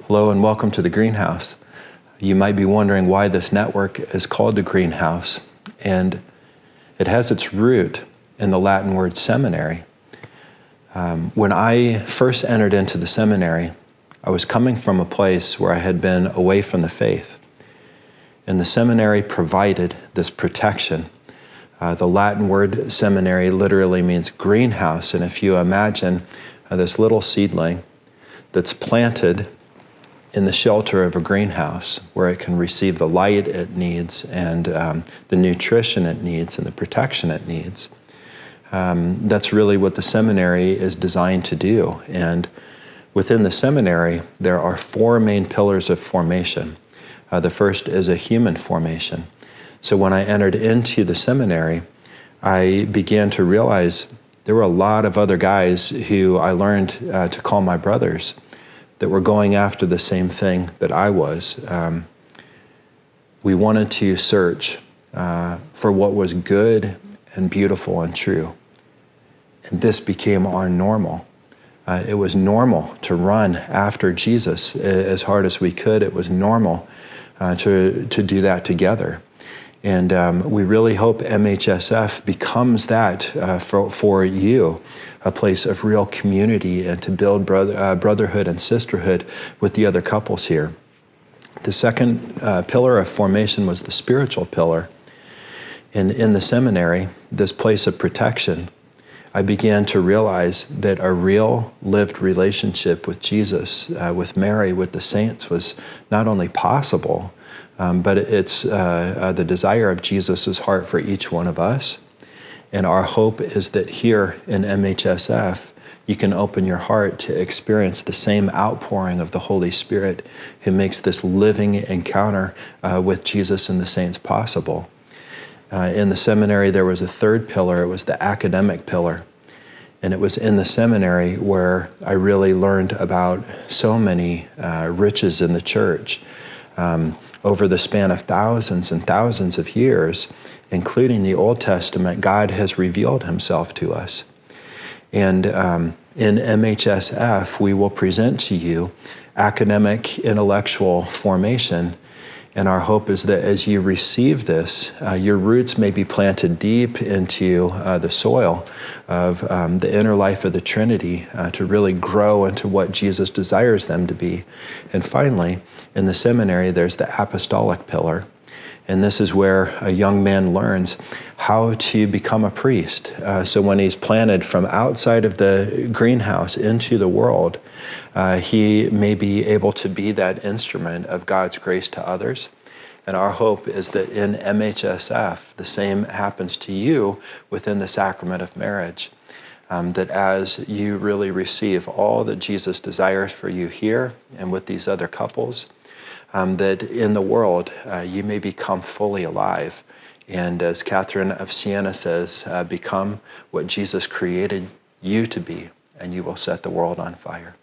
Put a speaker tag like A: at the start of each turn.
A: Hello and welcome to the Greenhouse. You might be wondering why this network is called the Greenhouse, and it has its root in the Latin word seminary. When I first entered into the seminary, I was coming from a place where I had been away from the faith, and the seminary provided this protection. The Latin word seminary literally means greenhouse, and if you imagine this little seedling that's planted in the shelter of a greenhouse where it can receive the light it needs and the nutrition it needs and the protection it needs. That's really what the seminary is designed to do. And within the seminary, there are four main pillars of formation. The first is a human formation. So when I entered into the seminary, I began to realize there were a lot of other guys who I learned to call my brothers that were going after the same thing that I was. We wanted to search for what was good and beautiful and true. And this became our normal. It was normal to run after Jesus as hard as we could. It was normal to do that together. And we really hope MHSF becomes that for you, a place of real community and to build brotherhood and sisterhood with the other couples here. The second pillar of formation was the spiritual pillar. And in the seminary, this place of protection, I began to realize that a real lived relationship with Jesus, with Mary, with the saints was not only possible, but it's the desire of Jesus' heart for each one of us. And our hope is that here in MHSF, you can open your heart to experience the same outpouring of the Holy Spirit who makes this living encounter with Jesus and the saints possible. In the seminary, there was a third pillar. It was the academic pillar. And it was in the seminary where I really learned about so many riches in the church. Over the span of thousands and thousands of years, including the Old Testament, God has revealed himself to us. And in MHSF, we will present to you academic, intellectual formation. And our hope is that as you receive this, your roots may be planted deep into the soil of the inner life of the Trinity to really grow into what Jesus desires them to be. And finally, in the seminary, there's the apostolic pillar. And this is where a young man learns how to become a priest. So when he's planted from outside of the greenhouse into the world, he may be able to be that instrument of God's grace to others. And our hope is that in MHSF, the same happens to you within the sacrament of marriage. That as you really receive all that Jesus desires for you here and with these other couples, that in the world you may become fully alive. And as Catherine of Siena says, become what Jesus created you to be, and you will set the world on fire.